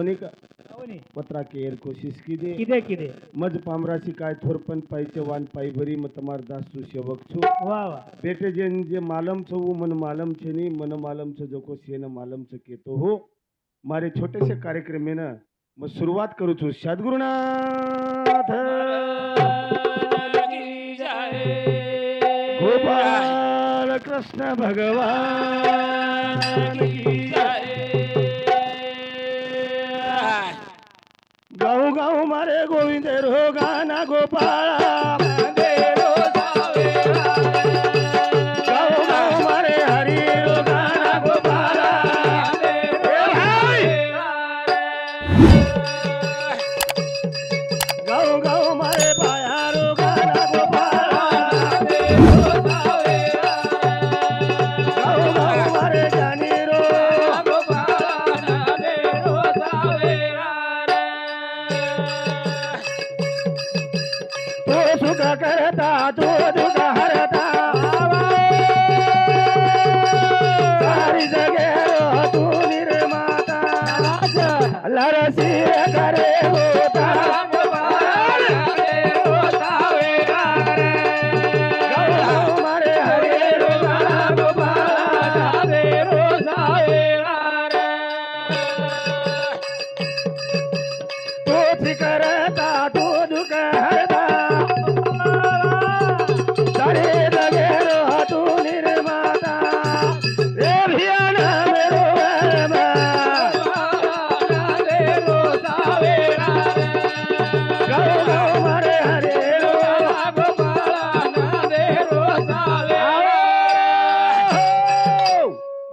कोणी का पत्रा केर कोशिश की किदे किदे मज पामराशी काय थोरपन पाईचे वान पाई भरी मत मार दासू सेवक छु वा वा बेटे जेन जे मालम छो वो मन मालम छे नी मन मालम छो जोको सेन मालम छ केतो हो मारे छोटे से कार्यक्रम में ना मैं शुरुआत करू छु सद्गुरुनाथ की जय गोपाल कृष्ण भगवान की जय गाऊ गाऊ मारे गोविंद रो गाना गोपाला गाऊ गाऊ मारे हरि रो गाना गोपाला गाऊ गाऊ मारे बाया रो गाना गोपाला गाऊ गाऊ मारे जानी रो तो सुख करता तो दुख हरता सारी जगे रो तू निर्माता लरसी करे होता गाऊ मारे हरे रो गाना गोपाला तोच करता तो दुख हरता सारे जगे रो तू निर्माता रे भियाना मेरो वरमा गाऊ गाऊ मारे हरे रो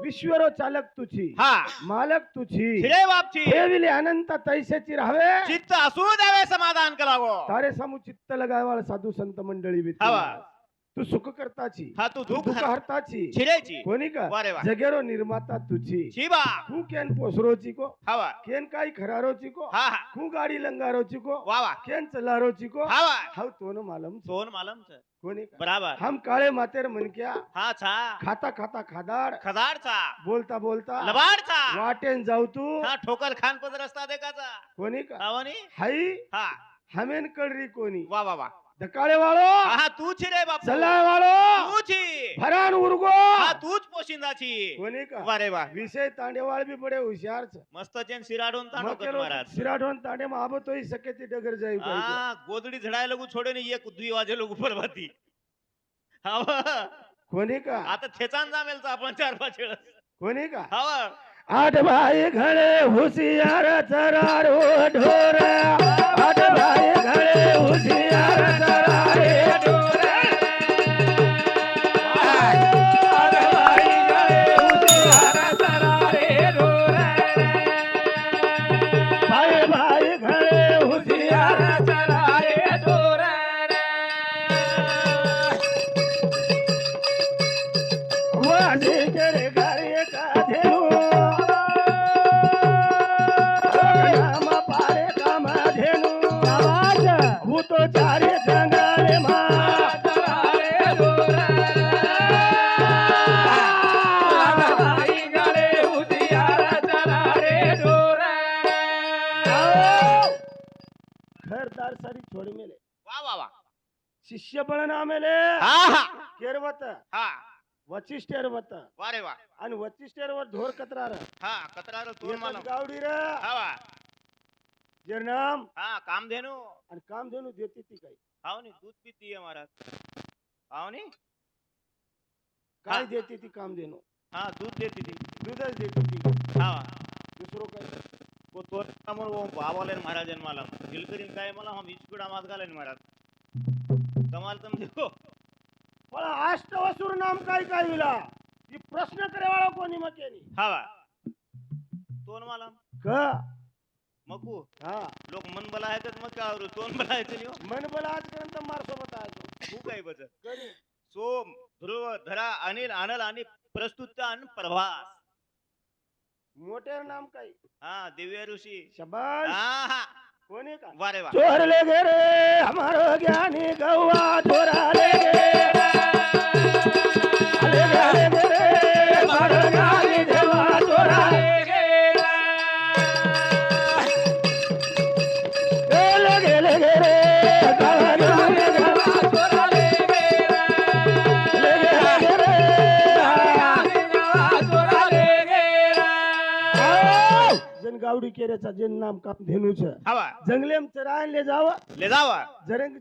विश्वरो चालक तुझी हा मालक तुझी छिरे बापची ठेविले अनंत तैसेची राहावे चित्त असू द्यावे समाधान करावं तारे सामू चित्त लगावाळ साधू संत मंडळी विती हवा तू सुख करताची हा तू तू दुःख दुःख हरताची छिरेची कोणी का वारे वा जगेरो निर्माता तुझी शिवा तू केन पोसरोची को हवा केन काही खरारोची को हा हा तू गाडी लंगारोची को वा वा केन चलारोची को हवा हाव तोन मालम सोन मालमच कोणी का बराबर हम काळे मातेर मनक्या हा छा खाता खाता खादाड खदाडचा बोलता बोलता लबाडचा वाटेन जाऊ तू हा ठोकर खान पद रस्ता देखाचा कोणी का हवनी हाई हा हमेन कळरी कोणी वा वा वा धकाळे वाळो हा हा तू छिरे बापू चलाय वाळो तू छि फरान उरगो हा तूच पोशिंदाची कोणी का वारे वा विषय तांडेवाळ बी बडे हुशार मस्त चेन सिराडून तांडवकर महाराज सिराढोन तांडे महाबतोई सके ती डगर जाई हा गोदडी झडाय लगू छोडे नाही एक दुई वाजे लोक परवाती हवा कोणी का आता ठेचान जामेलचा आपण 4-5 वेळ कोणी का हवा आठ भाई घडे हुशियार चरारो ढोर आठ भाई घडे हुशियार चरारे ढोर आठ भाई घडे हुशियार चरारे ढोर भाई भाई घडे हुशियार चरारे ढोर वाजे करे घरे का धेनु राम पारे काम धेनु भूतो चारे जंगले मा घरदार सारी छोड़ी मेले वा वा वा शिष्य बळ ना मेले हा हा केरवत हा वचिष्ठेरवत वारे वा आणि वचिष्ठेरवर ढोर कत्रार हा कतरार तोर मालम गावडी रे हवा जरनाम हा काम धेनु आणि काम धेनु देती ती काही हावनी दूध पिती आहे महाराज हावनी काय हा. देते ती काम धेनु हा दूध देती ती दूधच देते ती हा दुसरो काय वो तोर समोर वो बाबाले महाराजन मला दिलकरीन काय मला हम इचकुडा मात घालेन महाराज कमाल तुम देखो पण अष्टवसुर नाम काय काय विला ती प्रश्न करेवाळा कोणी मकेनी हवा तोन मला का मकू हा लोक मन बला आहे तर मग काय तोन बला आहे तरी मन बल आजपर्यंत मार सोबत आहे तू काय बच कधी सोम ध्रुव धरा अनिल आनल आणि प्रस्तुत आणि प्रभास मोठे नाम काय हा दिव्य ऋषी शबाश हा हा कोणी का वारे वा चोर ले गे रे हमारो ज्ञानी गौवा चोरा ले गे ले गे रे हमारो ज्ञानी देवा चोरा ले गे केरेचा जे नाम काप धेनू છે हवा जंगलेम चरायन ले जावा ले जावा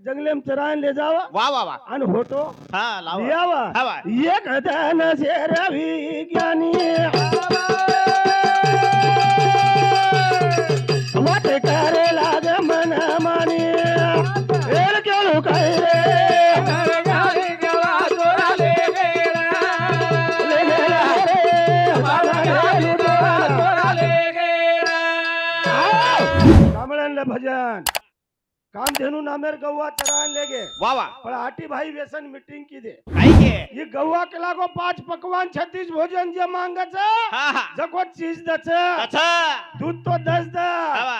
जंगलेम चरायन ले जावा वा वा वा आणि होतो हा लावा लियावा हवा एक धन शेर विज्ञानी मत करे लाग मन मानी एल केळू काय रे ले गेला रे कामळ्यांना भजन कामधेनु नामेर गव्वा चरान लेगे वा वा पण आटी भाई व्यसन मीटिंग की दे काय के ये गव्वा के लागो 5 पकवान 36 भोजन जे मांगच हा हा जको चीज दच अच्छा दूध तो 10 द हवा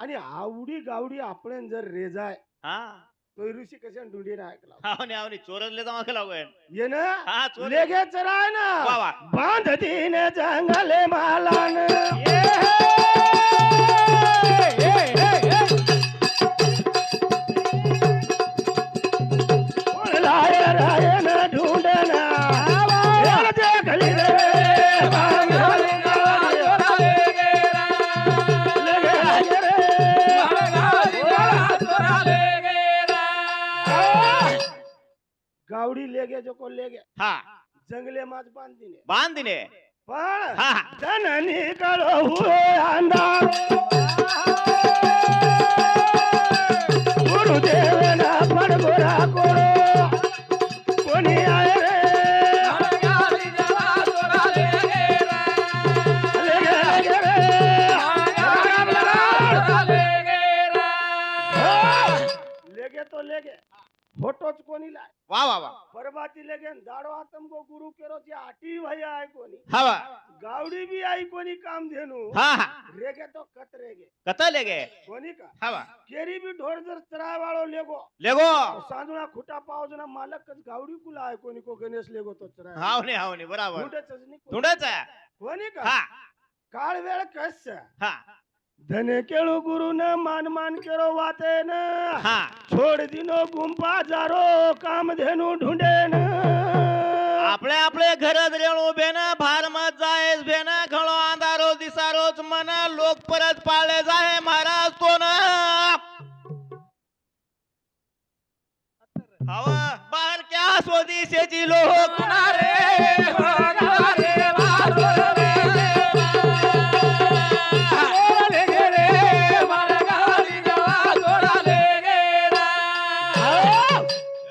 आणि आवडी गावडी आपण जर रेजाय हा तो ऋषी कशान ढुंढी राहला हावने हावने चोरस ले जावा लागोय ये ना हा चोर लेगे चराय ना वा वा बांध दीने जंगले मालान लाय राय न ढूंढना यार देखली रे गावडी लेगे जो को लेगे हा जंगले माज बांधीने बांध दिने पण हा धन निकलो हुए अंधार गुरुदेव ना पडगोरा कोरो कोणी आय रे लेगे रे लेगे तो लेगे फोटोच कोणी लाय वा वा वा परबाती लेगे दाडो आतम को गुरु केरो जे आटी भैया आय कोणी हवा गावडी भी आई कोणी काम धेनु हा हा रेगे तो कत रेगे कता लेगे कोणी का हवा केरी भी ढोर जर चराय वाळो लेगो लेगो तो सांजुना खुटा पावजना मालक कच गावडी कुला आहे कोणी को गणेश लेगो तो चराय हावने हावने बराबर ढूंढतच नाही कोणी. ढूंढायचा कोणी का हा काळ वेळ कस हा धने केळू गुरु न मान मान केरो वाते न हा छोड दिनो गुंपा जारो काम धेनु ढूंढे न आपले आपले घरच रेणू बेन भार मत जायस बेन घळो अंधारो दिसारोच मन लोक परत पाळले जाय महाराज तो ना हवा बाहेर क्या स्वदेशीची लोक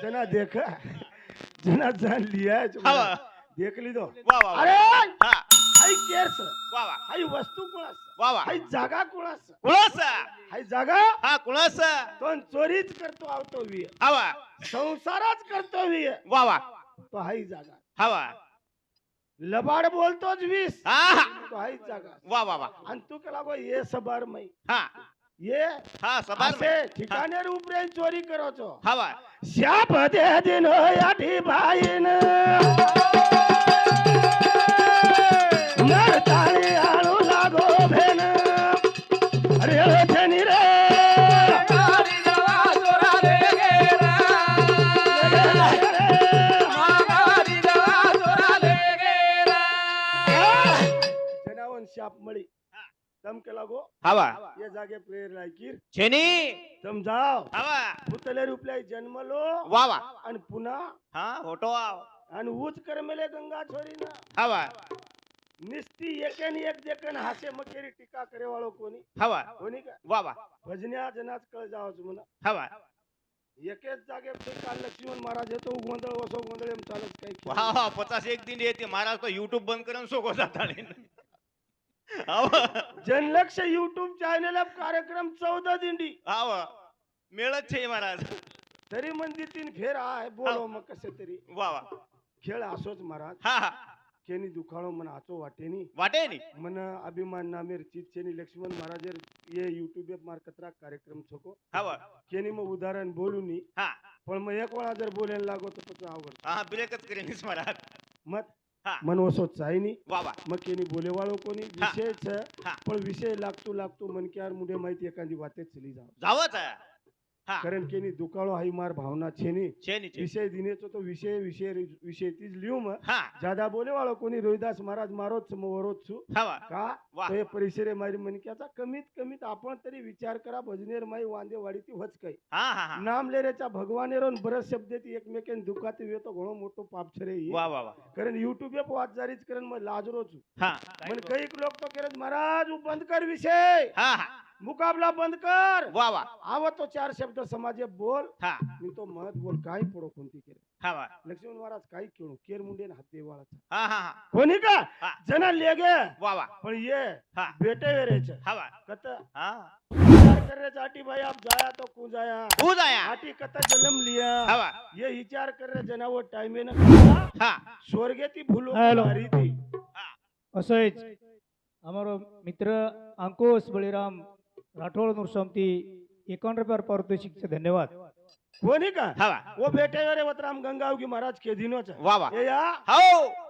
जना देख जना जान लिया है हवा देख ली दो वा वा अरे हा हाई केर्स वा वा हाई वस्तू कुणास वा वा हाई जागा कुणास कुळस हाई जागा हा कुळस तो चोरीच करतो आवतो वी हवा संसारच करतो वी वा वा तो हाई जागा हवा लबाड बोलतोच वीस हा तो हाई जागा वा वा वा आणि तू केला गो ये सबार मै हा ये हा सबार असे ठिकाणे उपरे चोरी करोचो हवा शाप दे दिन याठी भाईन नरताळी आळू लागो भेन अरे छनी रे जनावन शाप मळी तम के लागो हवा ये जागे प्रेर लायकीर छेनी तम जाओ हवा भूतले रुपले जन्मलो वा वा आणि पुन्हा हा फोटो आव आणि ऊच करमेले गंगा छोरी ना हवा निस्ती एकेन एक देखन हासे मकेरी टीका करे वाळो कोणी हवा कोणी का वा वा भजन्या जनाच कळ जावच म्हणा हवा एकेच जागे काल लक्ष्मण महाराज येतो गोंधळ वसो गोंधळ एम चालत काही खेळ. वा 51 दिन येते महाराज तो युट्यूब बंद करून सोगो जाता हवा जनलक्ष युट्यूब चॅनल कार्यक्रम 14 दिंडी हवा मिळत छे महाराज तरी मंदी तीन फेर आहे बोलो मग कसे तरी वा वा खेळ असोच महाराज हा हा केनी दुखाणो मन आचो वाटेनी वाटे नी मन अभिमान नामेर चितचेनी लक्ष्मण महाराजर ये युट्यूब मार कतरा कार्यक्रम छोको हवा केनी मग उदाहरण बोलूनी हा पण मग एक वेळा जर बोलायला लागो तर પછી अवघड हा ब्रेकच करेनीस महाराज मत हा मन वसो चायनी वा वा मग केनी बोलेवाळो कोणी हा. विषय छ हा. पण विषय लागतो लागतो मन के यार मुडे माहिती एखादी वाते चली जाव जावच हा कारण केनी दुकाळो हाई मार भावना छेनी छेनी छेनी. विषय दिनेचो तो विषय विषय विषय तीच लिहू मग हा ज्यादा बोले वाळो कोणी रोहिदास महाराज मारोच वरोच छु हवा का वा. तो हे परिसरे मारी मनक्याचा कमीत कमीत आपण तरी विचार करा भजनेर माई वांदे वाढीती होच काही हा हा हा नाम लेरेच्या भगवानेरोन बरस शब्द ती एकमेकेन दुखात येतो घणो मोठो पाप छरे ही. वा वा वा. कारण युट्यूब पे वाच जारीच करण मग लाजरो छु हा मन कई लोक तो करत महाराज उ बंद कर विषय हा हा मुकाबला बंद कर वा वा. आव तो चार शब्द समाजे बोल हा मी तो महत बोल काय पडो कोणती केर हवा लक्ष्मण महाराज काय केळू केर मुंडेन हात देवाळाचा हा हा हा कोणी का हा. जना लेगे वा वा. पण ये हा बेटे वेरेच हवा कत हा विचार कर रे आटी भाई आप जाया तो कु जाया हो जाया आटी कत जन्म लिया हवा ये विचार कर रे जना वो टाइम न करा हा स्वर्गे ती भूलो हेलो. हरी थी असंच અમારો મિત્ર અંકુશ બળીરામ રાઠોડ નૃસમતી 51 રૂપિયા પારિતોષિક છે ધન્યવાદ. कोणी का हवा वो बेटे वेरे वतराम गंगाव की महाराज के दिनो च वा वा. ए या हो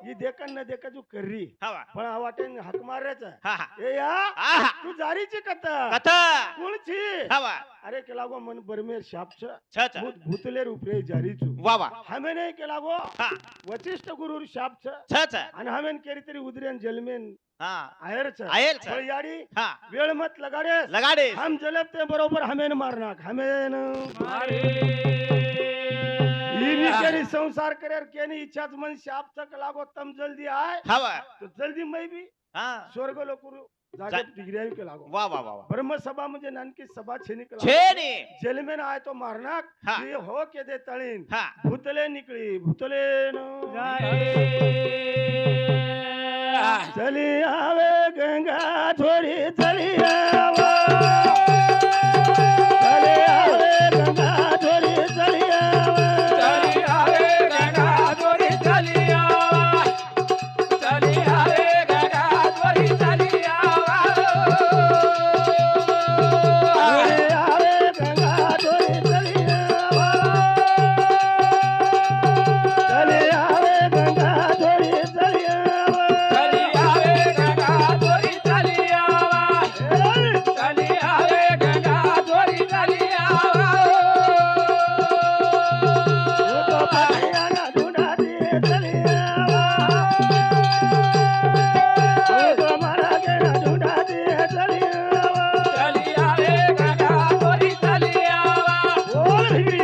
ये देखन न देखा जो कररी हवा पण आ वाटेन हक मारेच हा हा ए या आहा. तू जारीची कथा कथा कोण छी हवा अरे के लागो मन बरमेर शाप छ छ छ भूत भूतले रूपरे जारी छु वा वा. हमें नहीं के लागो हा वशिष्ठ गुरु शाप छ छ छ आणि हमें केरी तरी उदरेन जलमेन हा आयर छ आयल छ. पण याडी हा वेळ मत लगाडे लगाडे हम जलबते बरोबर हमें मारनाक हमें ही केरी संसार करेर केनी इच्छाच मन शाप तक लागो तम जल्दी आय हवा तो जल्दी मैं भी हा स्वर्ग लोकुरु जागे डिग्री के लागो वा वा वा वा. ब्रह्म सभा म्हणजे नानकी सभा छेनी के लागो छेनी जेल में आय तो मारनाक हा. ये हो के दे तळीन हा भूतले निकली भूतले चली आवे गंगा थोड़ी चली आवा चली आवे गंगा थोड़ी चली आवा चली आवे गंगा थोड़ी चली आवा चली आवे गंगा थोड़ी चली आवा वो तो पटियाला ढूंढा दिए चली आवा वो तो मारा के ढूंढा दिए चली आवा बोल भी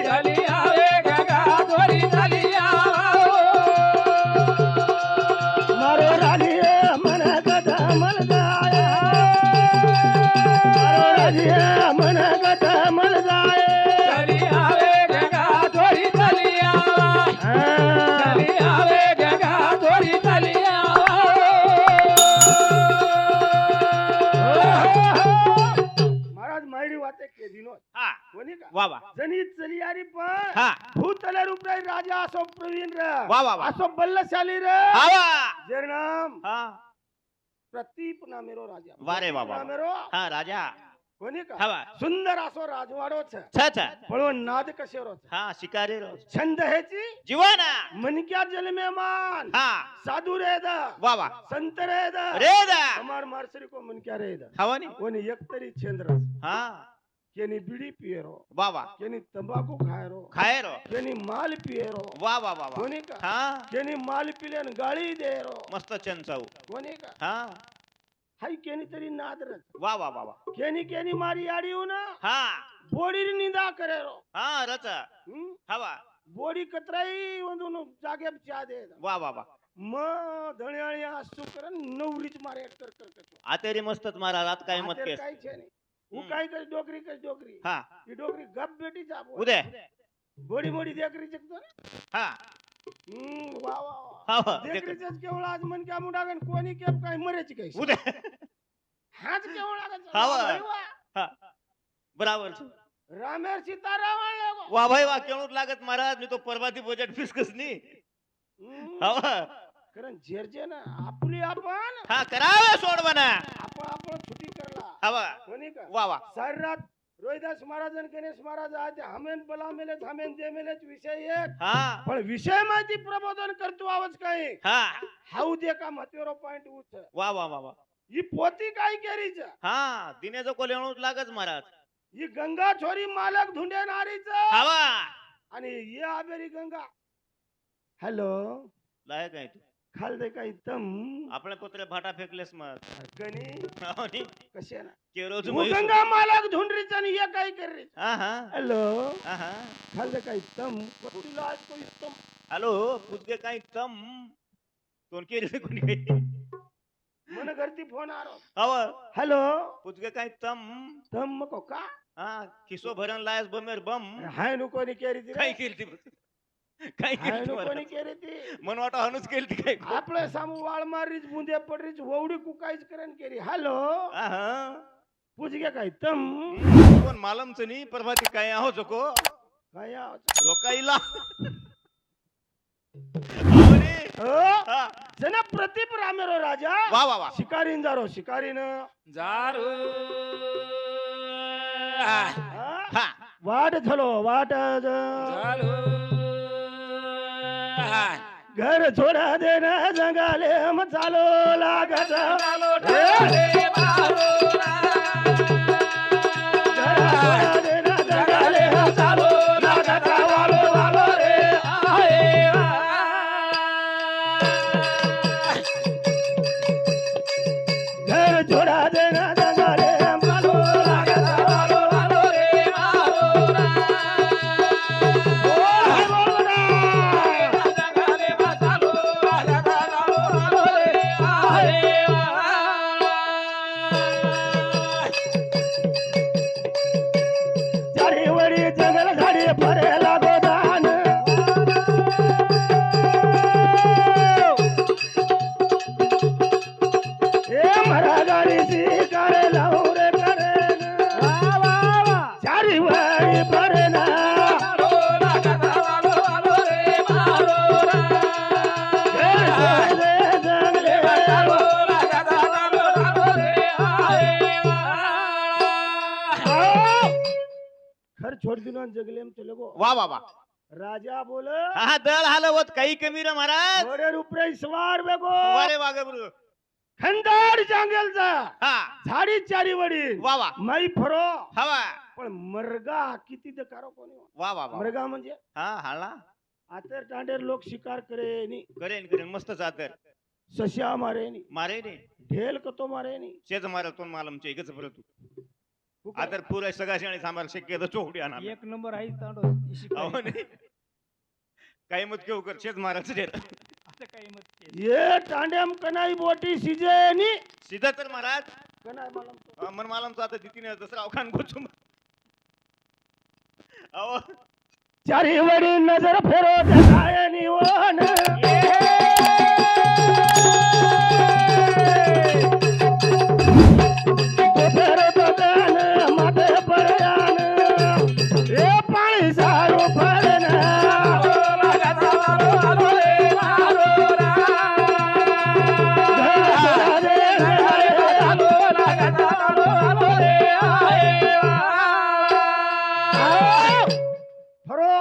मारो राधिए मन कथा मल जाए मारो राधिए मन कथा मल जाए महाराज मायरी वाते के दिनो हा कोणी का वा वा. जनी चलियारी पण हा भूतले रूपे राजा असो प्रवीण रे वा वा वा. असो बल्लशाली रे हवा जेर नाम हा प्रतीप नामेरो राजा वारे वा वा. नामेरो हा राजा कोणी का हवा सुंदर असो राजवाडो छ छ छ पण नाद कशेरो छ हा शिकारी रोज छंद हेची जीवाना मनक्या जल में मान हा साधु रे दा वा वा. संत रे दा रे दा हमार मारसरी को मनक्या रे दा हवा नी कोणी एकतरी छेंद्र हा केनी बिडी पियरो वा वा. केनी तंबाखू खायरो खाय रो केनी माल पियरो वा वा वा वा. कोणी का हा केनी माल पिलेन गाळी देरो मस्त चंचाऊ कोणी का हा हाय केनी तरी नादरच वा वा वा वा. केनी केनी मारी आडी ना हा बोडी निंदा करेरो हा रच हवा बोडी कतराई ಒಂದು जागे चा दे वा वा वा. म धण्याळी असतो करन नवरीच मारे कर कर कर आतेरी मस्तच मारा रात काय मत केस काय छे नाही હું કાઈ કરી ડોકરી हा ઈ ડોકરી ગપ બેટી જાબો उदय બોડી મોડી દેકરી જકતો ને हा વાહ વાહ हा વાહ દેકરી જસ કેવળ આજ મન કે મુડાગન કોની કેપ કાઈ મરે ची કાई उदय હાજ કેવળ આગળ હા, વાહ. हा बराबर છે રામેર સીતારામણ લેગો वा भाई वा केवढ लागत महाराज मी तो परवाती बजेट फिस्कस नी हवा कारण जेरजे ना आपली आपण हा करावे सोडवना आपण छुटी करला हवा कोणी का वा वा. सारी रात रोहिदास महाराज आणि गणेश महाराज आज हमेन बला मेलेच हमेन जे मेलेच विषय एक हा पण विषय माहिती प्रबोधन करतो आवाज काही हा हाऊ दे का महत्वेरो पॉइंट उच वा वा वा वा. ही पोती काय केरीच हा दिनेचं कोलेणूच लागच महाराज ही गंगा छोरी मालक धुंडे नारीच हवा आणि ये आबेरी गंगा. हॅलो लायक आहे तू खाल दे काही तम आपल्या कुत्रे भाटा फेकलेस मग कणी हो नी? कशा ना केरोच वो म्हैस गंगा मालक धुंडरीच आणि ये काय कर रे. हा हा हॅलो हा हा खाल दे काही तम तुला आज कोई तम हॅलो पुजगे काही तम कोण केली कोणी काही मन घरती फोन आरो. हवा हॅलो पुजगे काही तम तम मको का हा खिसो भरण लायस बमेर बम हाय नु कोणी केरी ती काय केली काय हाय केली नु कोणी केरी ती मन वाटा हनुच केली ती काय आपलं सामू वाळ मारीच बुंदे पडरीच ववडी कुकाईच करन केरी. हॅलो हा हा पुजगे काय तम कोण मालमच नी प्रभाती काय आहो जको काय आवाज? लोकाईला हो जना प्रतीप रामेरो राजा वा वा वा शिकारीन जारो शिकारीन जारू हा वाट झालो वाट जारू घर छोडा देना जंगाले मग चालो लागत रे मारोरा घर छोडा देना जंगाले मग चालो लागत वालो वालो रे आहे घर छोडा देना जंगाले मग चालो लागत वालो वालो रे मारोरा ओ हाय बोलना जगाले बसालो वालो रे आहे झाडी वडी जंगल झाडी फरे लागो दान ए मरा गाडी शिकार लावू रे करे झाडी वडी फरे ना वालो रे मारोरा जंगले जंगले वालो रे आहे घर छोड़ दिनो जंगले में चले गो वा वा वा राजा बोल हा दल हलवत काही कमी रे महाराज घोडे रुपये सवार बेगो वारे वागे बरु खंदार जंगल जा हा झाडी चारी वडी वा वा माई फरो हवा पण मरगा किती दकारो कोणी वा वा वा मरगा म्हणजे हा हाला आतर टांडेर लोक शिकार करे नी करेन करेन मस्त जातर सश्या मारे नी मारे रे ढेल कतो मारे नी शेज मारतून मालमचे एकच परतू आतर पुरा सगळा शाणी सांभार शक्य चोकडी आणा एक नंबर आहे तांडो ही शिकाय. अहो नाही काही मत केव कर शेज मारायचं रे असं काही मत केलं. ये टांडेम कनाई बोटी सिजे नी सीधा तर महाराज कनाई मालम मन मालमचा आता दितीने दसरा अवखान गोचूम अहो चारी वडी नजर फेरो देखाय नी वन फेरो तो दान माथे परयान ए पाणी सारू फरना वालो रे मारोरा वालो रे आहे फरो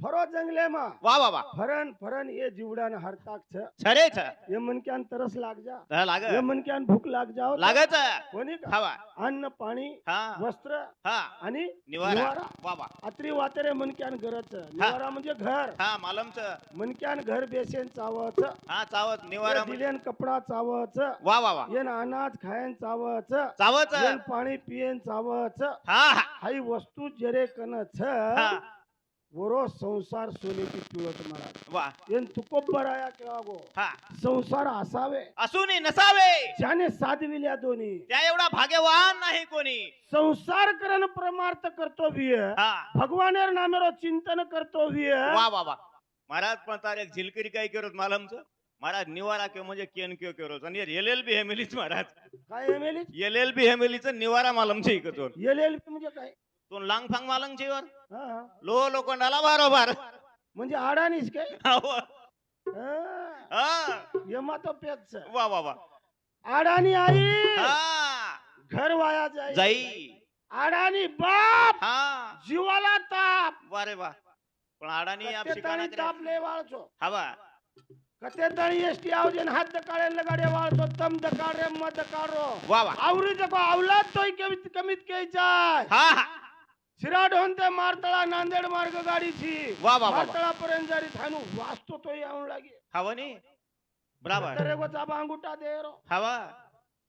फरो जंगले मा वा वा वा फरन फरन ये जीवडान हरताक छ छरे छ ये मनक्यान तरस लाग जा हा लाग ये मनक्यान भूक लाग जाओ लागच कोणी का हवा अन्न पाणी हा वस्त्र हा आणि निवारा वा वा अत्री वातरे मनक्यान गरज निवारा म्हणजे घर हा मालमच मनक्यान घर बेसेन चावच हा चावत निवारा म्हणजे- दिलेन कपडा चावच वा वा वा येन अनाज खायन चावच चावच येन पाणी पियन चावच हा हा हाई वस्तू जरे कन छ हा वरो संसार सोनेची पिळत महाराज वा येन तुको बराया केव्हा गो हा संसार असावे असून नसावे ज्याने साधविल्या दोन्ही त्या एवढा भाग्यवान नाही कोणी संसार करण परमार्थ कर्तव्य हा भगवानेर नामेरो चिंतन कर्तव्य वा वा वा महाराज पण तार एक झिलकरी काय करत मालमच महाराज निवारा किंवा म्हणजे केन किंवा करत आणि एलएलबी हेमिलीच महाराज काय एमएलए एलएलबी हेमिलीच निवारा मालमचे इकतून एलएलबी म्हणजे काय तो लांग फांग मालंगचीवर हा, हा. लो लोखंडाला बारोबार म्हणजे आडानीच काय वा हा. यमा तो पेच वा वा आडानी आई हा घर वाया जाई जाई आडानी बाप हा जीवाला ताप वा रे वा पण अडाणी आप कट्टे शिकाणा ताणी ताप लय वाळचो हवा कते तणी एसटी आवजे ने हाथ दकाळे लगाडे वाळतो तम दकाळ रे मत दकाळो वा वा आवरी जको अवलाद तोय कमीत के जाय हा हा शिराढोन ते मारतळा नांदेड मार्ग गाडी छी वा वा वा मारतळा पर्यंत जारी थानु वाचतो तो येऊन लागे हवनी बराबर तरे गो चाबा अंगूठा दे रो हवा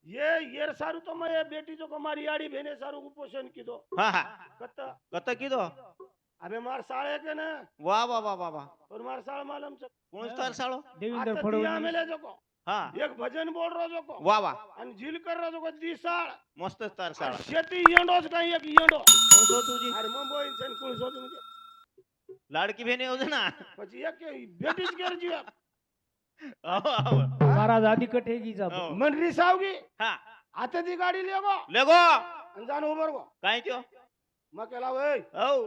ये येर सारू तो मैं बेटी जो को मारी आड़ी भेने सारू कुपोषण कीधो हा हा कत कत कीधो अबे मार साळे के ना वा वा वा वा वा और मार साळ मालम छ कोण तर साळो देवेंद्र आता फडणवीस दिया मेले जो को हा एक भजन बोल रो जो को वा वा आणि झील कर रो जो को दिसाळ मस्त तर साळो शेती येंडोच काही एक येंडो कोण सो तुझी अरे मुंबई इंसान कोण शोध म्हणजे लाडकी बहिणी होते ना પછી એક બેટીજ ઘેર જીવા अहो, अहो. महाराज आधी कटे की जा हो. મન રીસાવગી हा આતેથી ગાડી લેગો लेगो અંજાન ઉભરગો काय त्यो માં કેલા ઓય हो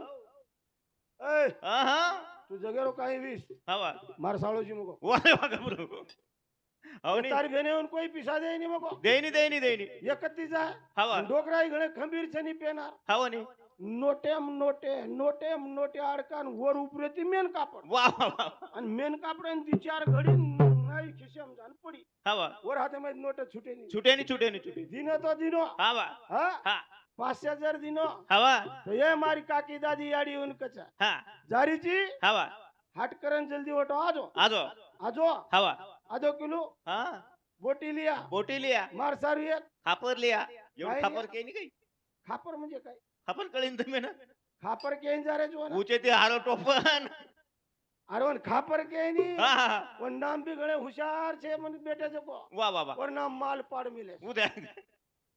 ए हा हा તું જગેરો કાઈ વીસ हवा માર સાળોજી મકો वारे वा गबरू अवनी તારી બેને ઓન કોઈ પીસા દે ની મકો देईनी देईनी देईनी એકતી જાય हवा ડોકરાઈ ઘણે ખંભીર છે ની પેનાર हवनी નોટેમ નોટે આડકાન વર ઉપરેથી મેન કાપડ वा वा वा અને મેન કાપડ ની ચાર ઘડી નાઈ ખિસ્સામ જાન પડી हवा વર હાથે માં નોટે છૂટે ની छुटेनी छुटेनी छुटे દિનો તો દિનો हवा હા हा 5000 દિનો हवा तो ये हमारी काकी दादी याडी उन कचा हा जारी जी हवा हट करन जल्दी ओटो आजो आजो आजो हवा आजो किलो हा बोटी लिया बोटी लिया मार सारू एक खापर लिया एवढं काय खापर लिया? काही नाही काही खापर म्हणजे काय खापर कळीन तुम्ही ना खापर केन जा रे जो ना ऊचे ते हारो टोपन अरे वन खापर के नी हा हा वन नाम भी गणे होशियार छे मन बेटे जको वा वा वा और नाम माल पाड़ मिले उद्या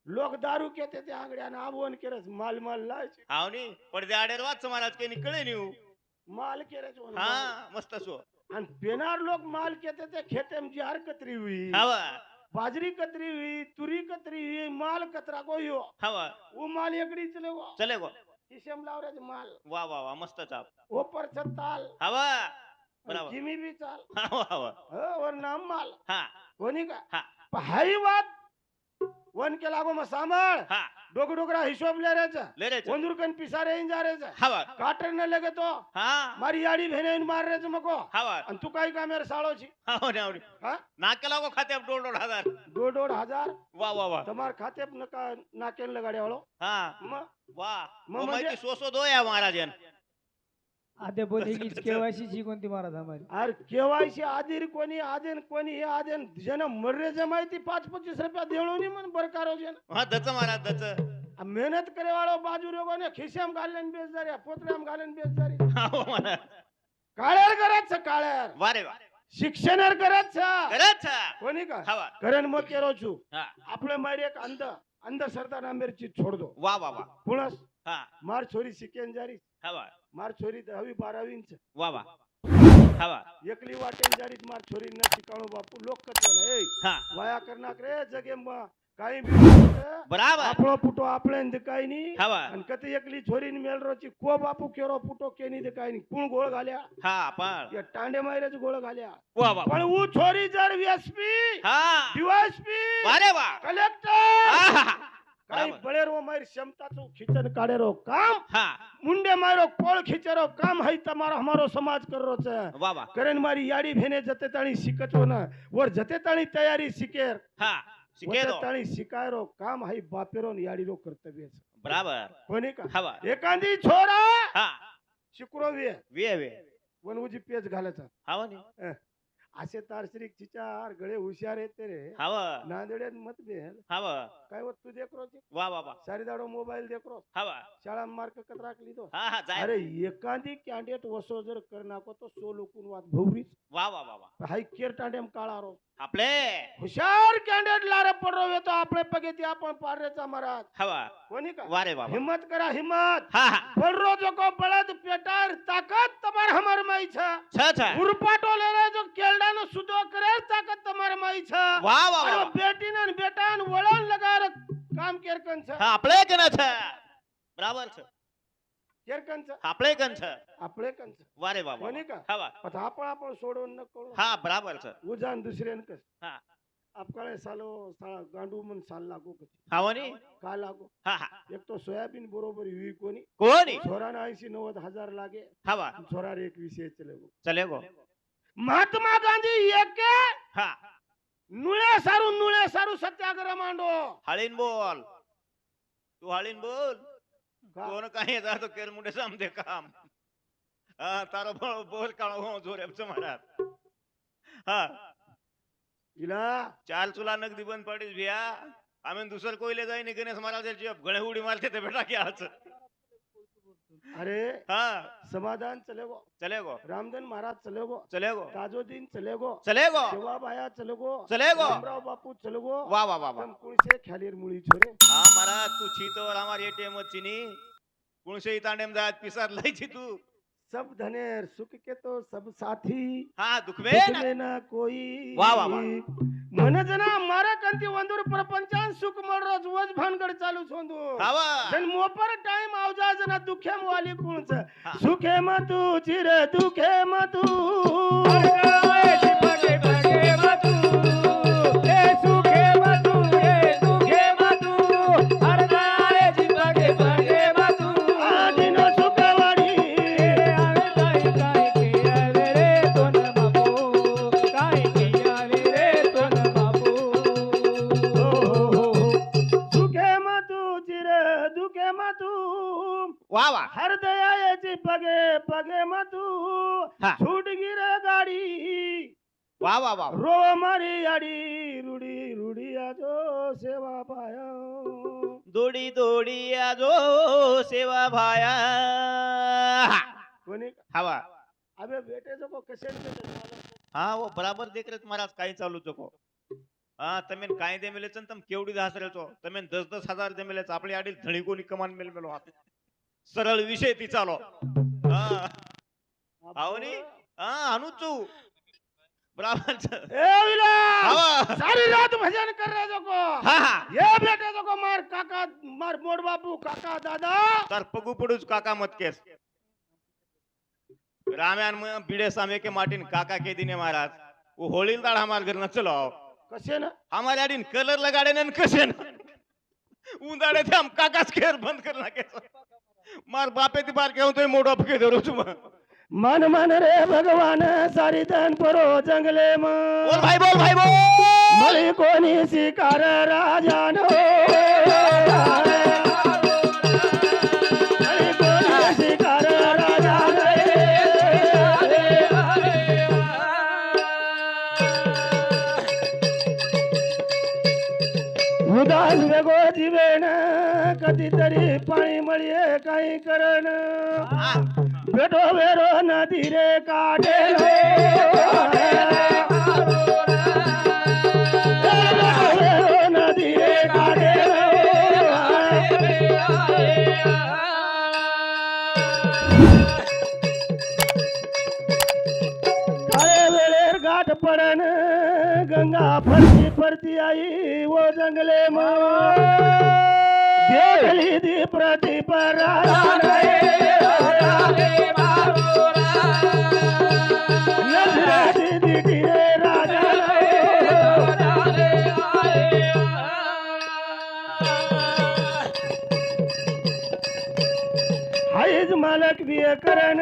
लोग दारू कहते थे आंगड्या ना आबोन केरस माल माल लाय छे. हाव नी पडदे आडेर वाच महाराज काही निकळे नी माल केरे जो हा मस्त सो आणि पेनार लोग माल कहते थे खेते में जार कतरी हुई हवा बाजरी कतरी हुई तुरी कतरी हुई माल कतरा को यो हवा वो माल एकड़ी चले वो चले गो किसम लाव रे माल वा वा वा मस्त चाप ऊपर छताल हवा बराबर जिमी भी चाल हवा हवा और नाम माल हा कोणी का हा हाई बात वन के लागो में सांभळ हा डोक डोकरा हिशोब ले रे छ ले रे वंदुर कन पिसा रे जा रे छ हवा काटर न लगे तो हा मारी याडी भेने मार रे छ मको हवा आणि तू काय का मेरे साळो छी हाव नी हाव नी हा नाकेला गो खाते 2,500 2-2 हजार वा वा वा તમાર ખાતે નકા નાકેન લગાડ્યા વાળો हा म वा मग वो म्हणजे- माहिती सोसो दो या महाराजन आद्या बोधी की केवायसी ची कोणती महाराज हमारी अरे केवायसी आदिर कोणी आदेन कोणी हे आदेन जन मर्रे जमायती 5-25 रुपया देवळो ની मन बरकारो जन हा दच महाराज दच आ मेहनत करे वाळो बाजू रेगो ने खिस्याम घालेन बेस जारी पोतड्याम घालेन बेस जारी हाव महाराज काळेर करत छ काळेर वारे वा शिक्षणर करत छ खरंच कोणी का हवा करन मग केरो छु हा आपले मारी एक अंध सरदार आंबेर चीज छोड़ दो वा वा वा पुणस हा मार छोरी शिकेन जारी हवा मार छोरी 10वी-12वी इंच वा वा हवा एकली वाटेन जारीत मार छोरी न शिकाणो बापू लोक कतो ना ए हा वाया करनाक रे जगे काही बी बराबर આપણો પુટો આપણે દેખાય ની हवा અને કતે એકલી છોરીને મેલરો છી કો બાપુ કેરો પુટો કેની દેખાય ની કોણ ગોળ ઘાલ્યા हा पण એ टांडे मारे જ ગોળ ઘાલ્યા वा वा પણ હું છોરી જર વીએસપી हा ડીવાયએસપી वारे वा કલેક્ટર हा काही बळेरो मारी क्षमताचं खिचन काढेरो काम हा मुंडे मारो कोळ खिचेरो काम है તમારો हमारो समाज करो છે वा वा करेन मारी याडी भेने जते ताणी शिकतो ना वर जते ताणी तयारी शिकेर हा शिके दो ताणी शिकायरो काम है बापेरो न याडीरो कर्तव्य છે बराबर कोणी का हवा एखादी छोरा हा शिकरो वे वे वनउजी पेज घालायचा हवा नी असे तारश्रीक चिचार गळे हुशार येते रे हवा नांदेड्यात मत बेल हवा काय होत तू देखरो वा वा वा सारी दाडो मोबाईल देखरो हवा शाळा मार्क कत राखली तो हा हा जाय अरे एखादी कॅन्डिडेट वसो जर करनाको तो 100 लोकून वाद भौरीच वा वा वा वा हाई केर टांडेम काळारो आपले हुशार कॅन्डिडेट लारे पडरो वे तो आपले पगेती आपण पाडरेचा महाराज हवा कोणी का वारे वा वा हिम्मत करा हिम्मत हा हा पडरो जो को बळद पेटार ताकत तमार हमर माई छ छ उरपाटो लेरे जो केलडानो सुदो करे ताकत तमार माई छ वा वा वा अरे बेटीन न बेटान वळण लगार काम केर कन छ हा आपले कन छ बराबर छ केर कन छ आपले कन छ आपले कन छ वारे वा वा कोणी का हवा आता आपण सोडून न करू हा बराबर छ उजान दुसऱ्यान कस हा आपकाळे सालो साला गांडू मन साल लागो कधी हवा नी का लागो हा हा एक तो सोयाबीन बरोबर हुई कोणी कोणी छोराना 80-90 हजार लागे हवा छोरार 21 चले गो चले गो महात्मा गांधी एके हा नुळे सारू सत्याग्रह मांडो हळीन बोल तू हळीन बोल का? कोण काही जातो केल मुंडे समजे काम हा तारो बोल काळो हो जोरे महाराज हा इला चाल चुला नगदी बंद पडीस भिया आम्ही दुसरं कोयले जाई नाही गणेश महाराजाची गळे उडी मारते ते बेटा क्या अरे हा समाधान चलेगो चलेगो रामधन महाराज चलेगो चलेगो ताजोदीन चलेगो चलेगो सेवाबाया चलेगो चलेगो रामराव बापू चलेगो वा वा वा वा तम कुणसे ख्यालीर मुळी छोरे हा महाराज तू छीतो हमार एटीएम चिनी कुणसे तांडेम जात पिसार लई छी तू सब धनेर सुख के तो सब साथी हा दुखवे दुख ना में ना कोई वा वा वा. मन जना मारा कंती वंदूर प्रपंचान सुख मळ रोज वज भानगड चालू सोंदू हावा जन मोपर टाइम आवजा जना दुखेम वाली कुणच हा. सुखे मतू चिर दुखे मतू आदिनो सुखवाडी सुखे मतू चिर दुखे मतू वा वा हृदयाची पगे पगे मतू हा. छूट गिर गाडी वा वा वा रो मारी आडी रुडी रुडी आजो सेवा पाया दोडी दोडी आजो सेवा भाया कोणी हवा अबे बेटे जो कसे हा वो बराबर देख रहे महाराज काही चालू चको हा तमेन काय दे मिले तम केवडी धासरे छो तमेन 10,000 दे मिले आपली आडी धणी कोणी कमान मेल मेलो हात सरळ विषय ती चालो हा आवनी हा अनुचू बराबर ए विला हवा सारी रात भजन कर रहे जो को हा हा ये बेटे जो को मार काका मार मोड़ बापू काका दादा तर पगू पडूच काका मत केस राम्यान में बीड़े सामे के माटिन काका के दिने महाराज वो होळील दाड़ हमार घर न चलो कसे ना हमारे आडीन कलर लगाड़े न कसे न उंदाड़े थे हम काकास खेर बंद करना के मार बापे ती बार केहूं तो मोड़ो फके दरो तुम मन मन रे भगवान सारी धन परो जंगले में बोल भाई बोल मळी कोणी शिकार राजानो मळी कोणी शिकार राजानो उदास वेगो जीवेन कधीतरी पाणी मळीये काही करण बेटो वेरो नदी रे काढे नदी रे काढे काळे वेळेर गाठ पडन गंगा फरती फरती आई वो जंगले देखली दी प्रति हाईज मालक भी करण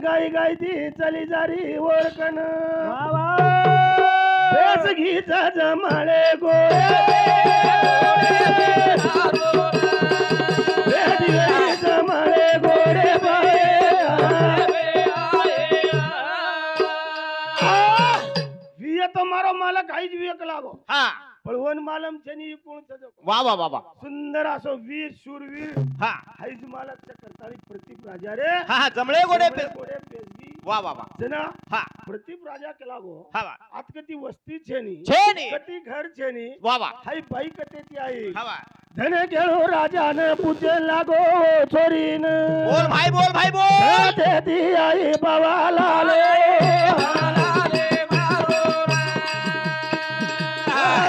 गाई गाई दी चली जारी ओळखण बेस घीचा जमाळे जमाळे गोडे विय तो मारो मालक हाईज वियक लागो हा पळवण मालम छनी कोण वा वा वा वा सुंदर असो वीर शूरवीर हा हाईज मालक करताली प्रतीप राजा रे हा जमळे गोडे पे गोडे पेसगी वा वा वा जना हा प्रतीप राजा के लागो हा वा आत कती वस्ती छेनी छेनी कती घर छेनी वा वा हाई बाई कते ती आई हा वा धने गेलो राजाने पूजे लागो छोरीन बोल भाई बोल ते ती आई बाबा लाले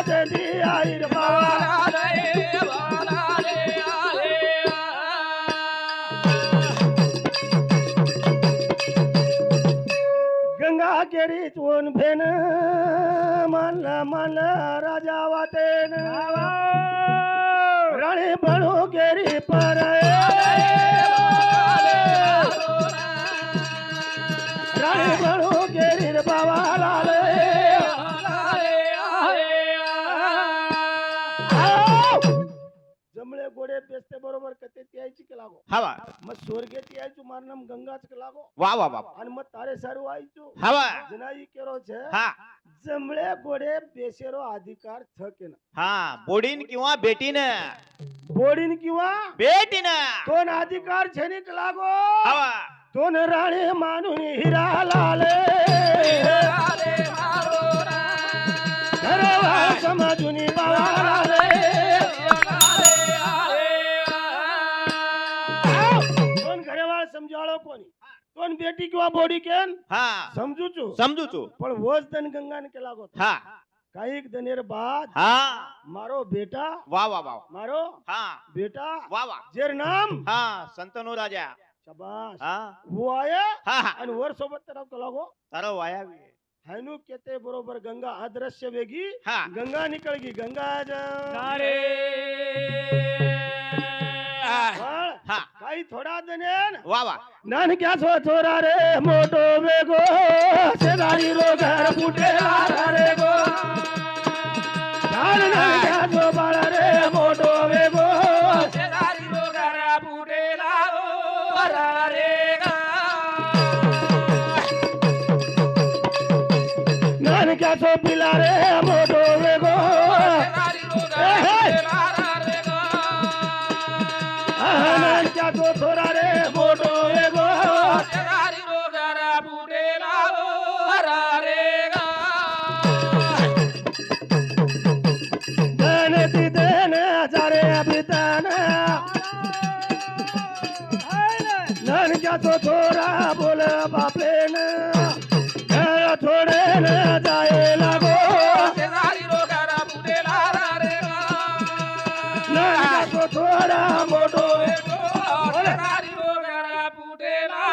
ते ती आई रे बाबा गंगा केरी चोन भेन मानला राजा वातेन राणी बळू केरी पर राणी बळू केरी लागो हवा मग स्वर्गेत यायचो मार नाम गंगाच के लागो वा वा वा आणि मग तारे सारू आयचो हवा जनाई केरो छे हा जमळे गोडे बेसेरो अधिकार थकेन हा बोडीन किंवा बेटीन बोडीन किंवा बेटीन दोन अधिकार छेनिक लागो हवा दोन राणे मानून हिरा लाले आले मारो रा घरवा समजून बाळाले दोन घरेवाळ समजाळो कोणी दोन बेटी किंवा बोडी केन हा समजू छू समजू छू पण वस दन गंगान केला गो हा काही दनेर बाद हा मारो बेटा वा वा वा मारो हा बेटा वा वा जेर नाम हा संतनू राजा शाबाश हा वो आया हा हा आणि वर सोबत तरफ केला गो तारो वायावी हैनू केते बरोबर गंगा अदृश्य वेगी हा गंगा निकळ गी गंगा नारे हा काही थोडा दनेन वा वा नान क्या सो छोरा रे मोटो वेगो शेजारी रो घर फुटेला रे गो नान क्या सो बाळा रे मोटो वेगो शेजारी लोगारा पुढेला रे गा नान क्या सो पिला रे मोटो वेगो शेजारी लोगारा पुढेला रे गा नान क्या सो छोरा रे मोटो वेगो शेजारी लोगारा पुढेला रे गा दन ती दन जारे अभितन नान क्या सो छोरा बोल बापेन घर छोड़े न जाए लागो शेजारी लोगारा पुढेला रे गा नान क्या सो छोरा मोटो शेजारी लोगारा पुढेला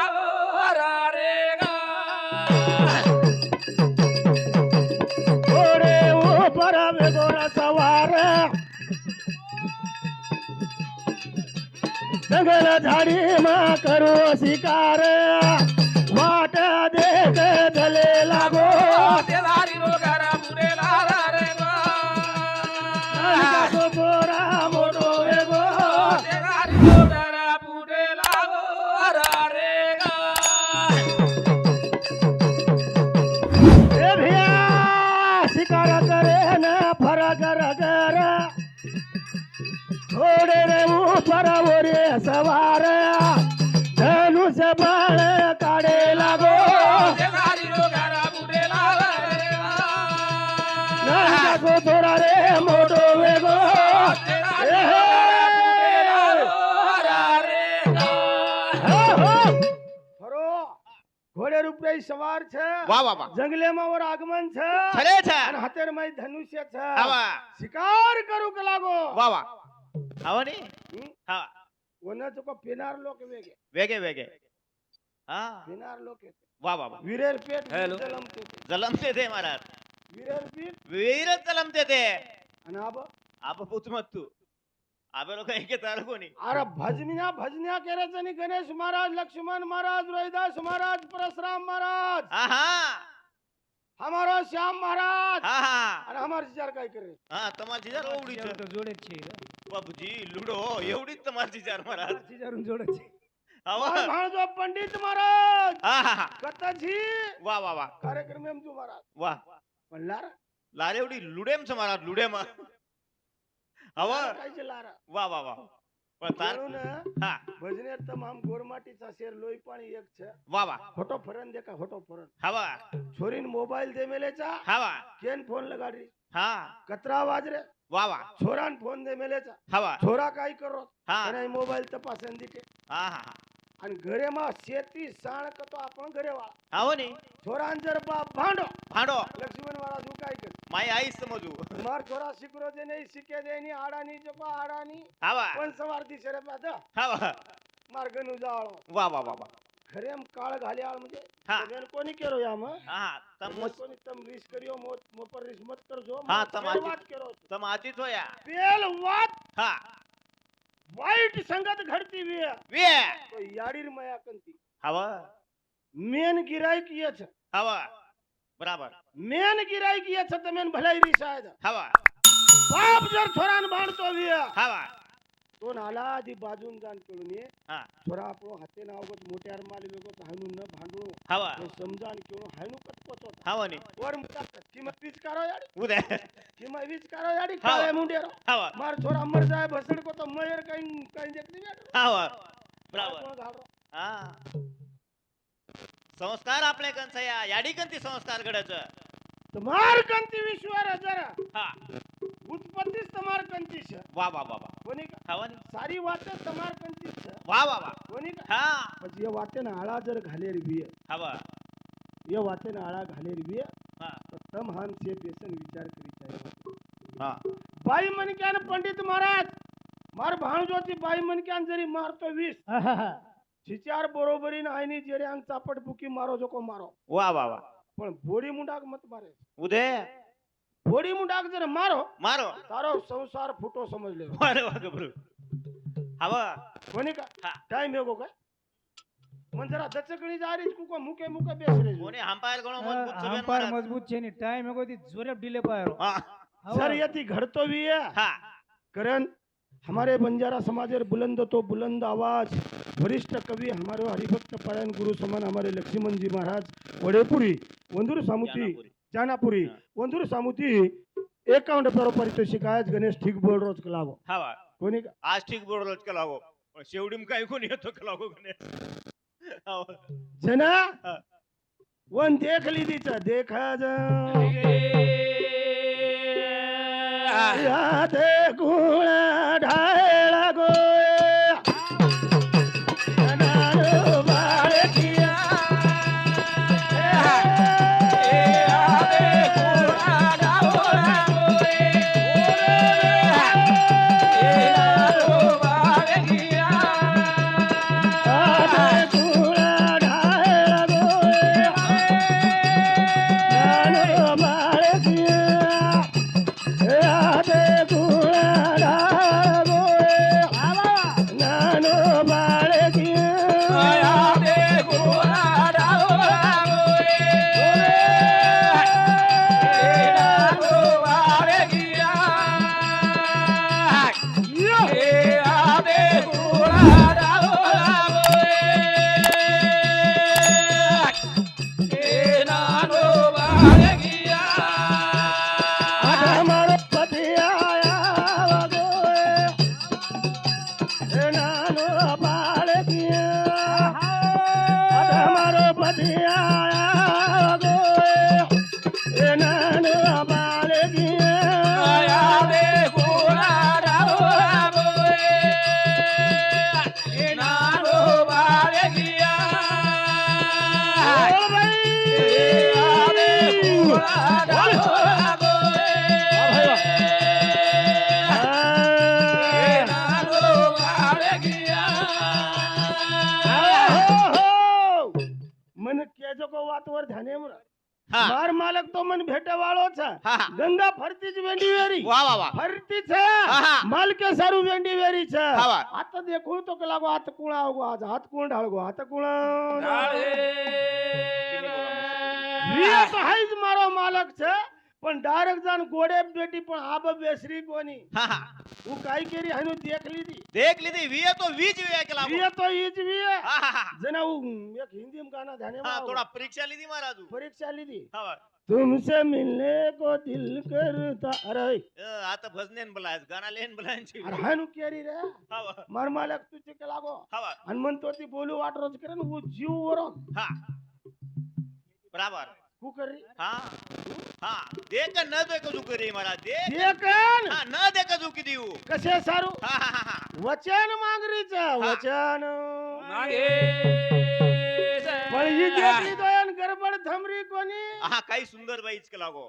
रे गा घोड़े ऊपर वेगोरा सवार जंगल झाड़ी मां करो शिकार वाट देख चले लागो शेजारी लोगारा पुढेला रे गा नानका छोरा मोटो वेगो शेजारी लोगारा पुढेला रे गा ए भिया शिकार करे न फरक रगर घोड़े रे ऊपर ओरे सवार धनुष बाण काढे लागो शेजारी लोगारा पुढेला रे गा नानका छोरा रे मोटो वेगो शेजारी लोगारा पुढेला रे गा खरो घोड़े रूपे सवार छे वा वा वा जंगले में और आगमन छे छले छे અને હતેર માં ધનુષ્ય છે हवा શિકાર કરું કે લાગો वा वा हवा नी हा ઓને તો કો પેનાર લોક વેગે वेगे वेगे हा પેનાર લોક वा वा वा વીરેર પેટ હેલો. જલમ તે जलमते थे महाराज વીરેર પેટ वीर जलमते थे અને આબ आप पूछ मत तू आप लोग कहीं के तार को नहीं અરે ભજન્યા કરે છે ની ગણેશ મહારાજ લક્ષ્મણ મહારાજ રોહિદાસ મહારાજ પરશુરામ મહારાજ हाँ हाँ हमारो श्याम महाराज हाँ हाँ અને અમાર જીજાર કાઈ કરે हाँ તમાર જીજાર ઓવડી છે તો જોડે જ છે બાબુજી લૂડો એવડી જ તમાર જીજાર મહારાજ જીજારું જોડે જ છે હવા માર ભાણજો પંડિત મહારાજ હા હા હા કતજી વાહ વાહ વાહ કાર્યક્રમ એમ જો મહારાજ વાહ પણ લારા લારે એવડી લૂડેમ છે મહારાજ લૂડેમાં હવા કાઈ છે લારા વાહ વાહ વાહ પણ તાર મારું ને હા ભજનેર તમામ ગોરમાટીचा શેર લોહી પાણી એક છે વાહ વાહ હોટો ફરન દેખા હોટો ફરન હવા છોરીને મોબાઈલ દે મેલે ચા હવા કેન ફોન લગાડી હા કતરા આવાજ રે વાહ વાહ છોરાને ફોન દે મેલે ચા હવા છોરા કાઈ કરો હા અને મોબાઈલ તપાસન દીકે હા હા હા અને ઘરેમાં શેતી સાણ કતો આપણ ઘરે વાળા આવો ને છોરાન જર બાપ ભાંડો ભાંડો લક્ષ્મણ વાળા શું કાઈ કરે માય આઈસ સમજુ માર છોરા શીકરો દે નહીં શીકે દે ની આડાની જો આડાની હવા પણ સવારથી શરે પાછા હવા માર ગનું જાળો વાહ વાહ વાહ વાહ ઘરેમ કાળ ઘાલ્યા म्हणजे હા બેન કોની કેરો યામ હા તમ કોની તમ રીસ કર્યો મોત મોપર રીસ મત કરજો હા, માર તમ શેર આજી- વાત કરો છો. તમ આજી જોયા પેલ વાત હા વાઈટ સંગત ઘડતી વે વે તો યાડીર મયા કંતી હવા મેન गिराईक ये छ હવા બરાબર મેન गिराईक ये छ तमेन भलाई री शायद હવા बाप जर छोरान बाणतो वे હવા तो तो नाला आधी बाजून जाण करून ये हा छोरा आपलो हाते नावगत मोठे आरमाले लोक हाणून न भांडू हवा समजान केवढं हाणू कटपच होता हवा नी वर मुता किंमत वीज कारो याडी उद्या किंमत वीज कारो याडी हा. काळे मुंडेरो हवा मार छोरा मर जाय भसड को तो मयर काही काही देखली हवा बराबर हा संस्कार आपले कंस याडी कंती संस्कार घडच मार कंती विश्वार जरा हा उत्पत्तीच तमार कंतीश वा वा वा वा कोणी का हवा नी सारी वाट तमार कंतीश वा वा वा कोणी का हा पण ये वाटेन आळा जर घालेर बिय हवा ये वाटेन आळा घालेर बिय हा तर तम हान से बेसन विचार करी चाहिए हा बाई मनक्यान पंडित महाराज मार भाणजोची बाई मनक्यान जरी मारतो 20 छिचार बरोबरीन आईनी जेरे अंग चापट बुकी मारो जोको मारो वा वा वा पण बोडी मुंडाक मत मारे उद्या बोडी मुंडाक जर मारो मारो तारो संसार फुटो समजले अरे वा गबरू हवा कोणी का हा टाइम हेगो काय मन जरा दचकणी जारी कुको मुके मुके बेसरे कोणी हंपायर गणो मजबूत छबेन अंपायर महाराज मजबूत छे नी टाइम एगो दी जोरे डिले पायरो हा सर यति घडतो भी है हा करण हमारे बंजारा समाजेर बुलंद तो बुलंद आवाज वरिष्ठ कवि हमारे हरिभक्त परायण गुरु समान हमारे लक्ष्मण जी महाराज वडेपुरी वंदूर सामुती जानापुरी. जानापुरी हाँ. वंदूर सामुती 51 पारितोषिक आज गणेश ठीक बोल रोज कलागो हवा कोणी का आज ठीक बोललोच का लागो पण शेवडीम काय कोणी येतो का लागो गणेश हवा. जना हा. वन देख लीदीचा देखा जा याद गुण ढाळा गोया जनानो बाळकिया मन केजो को वात वर ध्याने मर हा मार मालक तो मन भेटे वाळो छ हा गंगा फरती ज वेंडी वेरी वा वा वा फरती छ हा. माल के सारू वेंडी वेरी छ हा वा. आता देखू तो के लागो हात कुणा आवगो आज हात कुण ढाळगो हात कुण ये तो हाइज मारो मालक छ पण डायरेक्ट जान गोडे बेटी पण आब बेसरी कोणी हा हा तू काय केरी हायनो देख लीदी देख लीधी विये तो वीज विया के लागो ये तो इज भी है हा हा हा जना वो एक हिंदी में गाना ध्याने में हा, आओ। थोडा परीक्षा लीधी महाराज परीक्षा लीदी हवा तुमसे मिलने को दिल करता अरे आता भजनेन बोलायच गाना लेन बोलायची अरे हायनो केरी रे हवा मार मालक तुझे के लागो हवा हनुमान तो ती बोलू वाट रोज करे ना वो जीव वरो हा बराबर कु करी हा हा देख न देख जू करी महाराज देख देखन हा न देख जू की देऊ कसे सारू हा हा हा हा वचन मांगरीच वचन मागे पण ही देखली दोयन गडबड थमरी कोणी हा काही सुंदर बाईच के लागो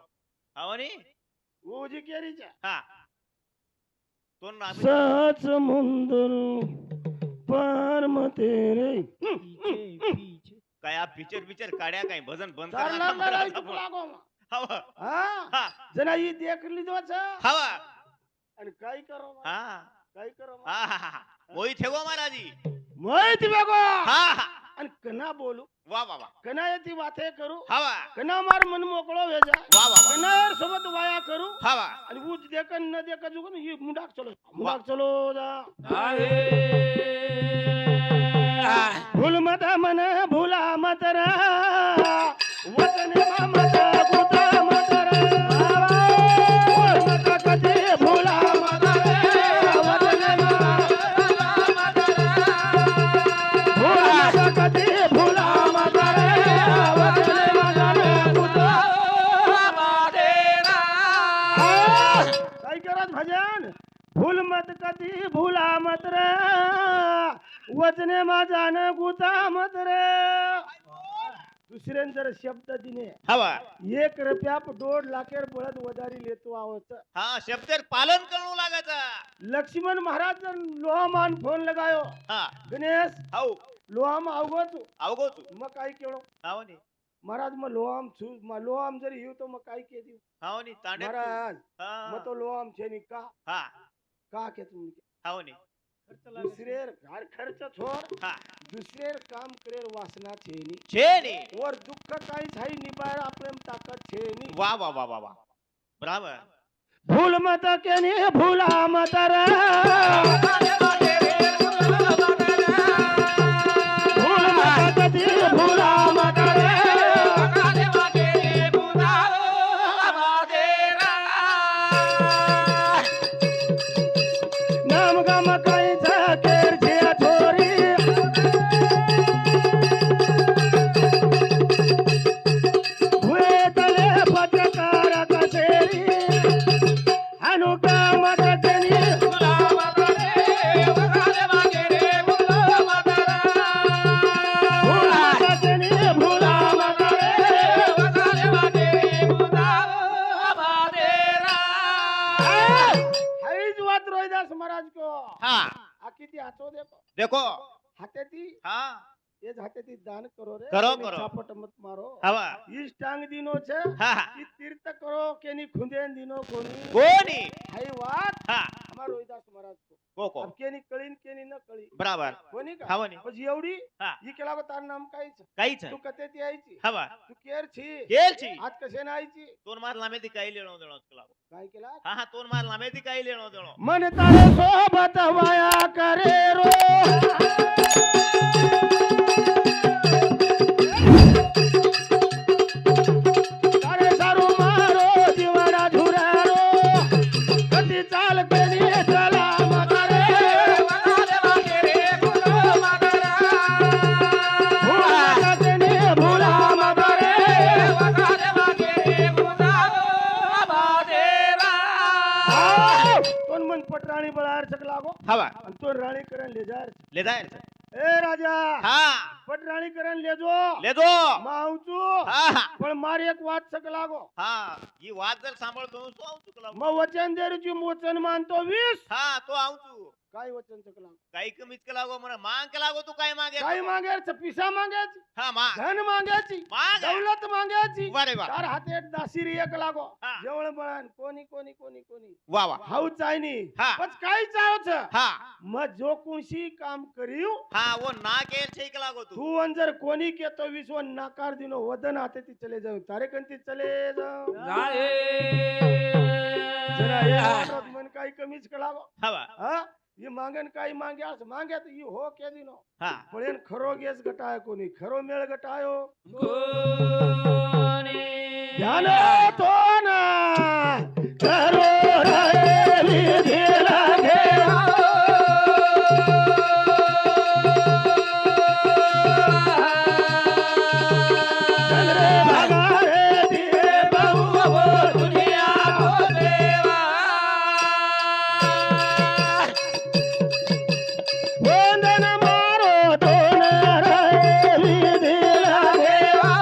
हवा नी वो जी केरीचा हा तो ना सच मुंदर परम तेरे पीछे पीछे काय पिक्चर पिक्चर काढ्या काय भजन बंद चालणार करा नाही तू लागो हवा हा हा जना ही देखली दोच हवा आणि काय करो मग? हा काय करो मग? हा हा हा मोहित ठेवो महाराजी माहिती बघो हा हा आणि कना बोलू वा वा वा कना येती वाते करू हवा कना मार मन मोकळो वेजा वा वा वा कनार सोबत वाया करू हवा आणि उच देखन न देका जुगन ही मुंडाक चलो जा भूल मत मन भूला मत रा वचन मत गुता मत रा भूल मत कधी भूला मत रा वचन मत भूल मत कधी भूला मत रा वचन मत गुता काय करत भजन भूल मत कधी भूला मत रे वचने माझा न गुता मत रे दुसऱ्यान जर शब्द दिने हवा 1 रुपया 2 लाखेर बळद वदारी लेतो आवत हा शब्देर पालन करू लागायचा लक्ष्मण महाराज जर लोहामान फोन लगायो हा गणेश हाऊ लोहाम आवगो तू अवगो तू मग काय केलो हाव नी महाराज मग लोहाम छू मग लोहाम जर येऊ तो मग काय के देऊ हाव नी तांडे महाराज हा मग तो लोहाम छेनी हा का के तुम हाव नी दुसरे घर खर्च छोड़ हा दुसरे काम करेर वासना छेनी छे नी और दुःख काही छाई निबार प्रेम ताकत छेनी वा वा वा वा वा बराबर भूल मत केनी भूला मत रे भूल मत कधी भूला मत रे नाम गम काही झकेर झे छोरी हुए तले पत्रकार कसेरी अनुका मत केनी भूला मत केनी भूला मत हाईज वात रोहिदास महाराज को हा आखी हाथों देखो देखो हाथे ती हा ये हाथे ती दान करो रे करो, केनी करो. चापट मत मारो हवा इस टांग दिनो छे हा की तीर्थ करो केनी खुंदेन दिनो कोनी कोणी हाई वात हा हमार रोहिदास महाराज को को को अब केनी कळीन केनी न कळी बराबर कोणी का हाव नी पण एवढी हा ही केला गो तार नाम काहीच काहीच तू कते ती आईची हवा तू केर छी केल छी आज कसे ना आईची तोन मार लामे ती काही लेणो देणो तुला काय केला हा हा तोन मार लामे ती काही लेणो देणो मन तारे सोबत वाया करे रो तारे सारू मारो जीवना झुरारो कधी चाल केली चला मगरे भूला केली भूला मगरे कोण मन पटराणी बळार सकला गो हवा आणि तो राणी करण ले जार ले जाय ए राजा हा पटराणी करण ले जो ले दो मावचू हा हा पण मार एक वाट सकला गो हा ही वाद जर सांभाळतो तो आऊ चुकला मग वचन देरूची वचन मानतो 20 हा तो आऊ तू काय वचन सकला काही कमीच केला गो म्हणा मांग केला गो तू काय मागे काय मागायचं पिसा मागायची हा माग धन मागायची माग दौलत मागायची वा रे वा चार हाते दासिरी एक लागो हा. जेवण बळण कोणी कोणी कोणी कोणी वा वा हाऊ चायनी हा. पण काय चावच हा मग जो कोणशी काम करीव हा वो ना केल छे केला गो तू तू अंजर कोणी केतो विश्व नाकार दिनो वदन हाते ती चले जाऊ तारे कंती चले जाऊ जरा हे औरत मन काही कमीच कलागो हवा हा ये मांगन काही मांग्यास मांग्यात ही हो के दिनो हा पण खरो गेस गटाय कोणी खरो मेळ गटायो ध्यान तो ना करो रे विधीला घेरा चंद्र भगा रे दिए बहु दुनिया को देवा वंदन मारो दोन रे विधीला घेरा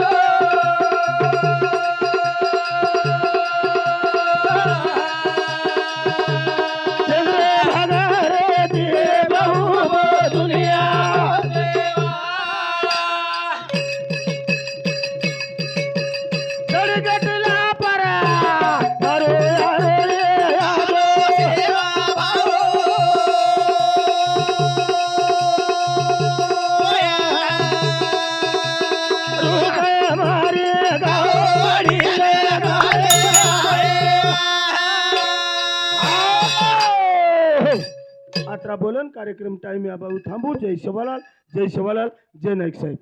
आता बोलन कार्यक्रम टाइम या बाबू थांबू जय शिवालाल जय नाईक साहेब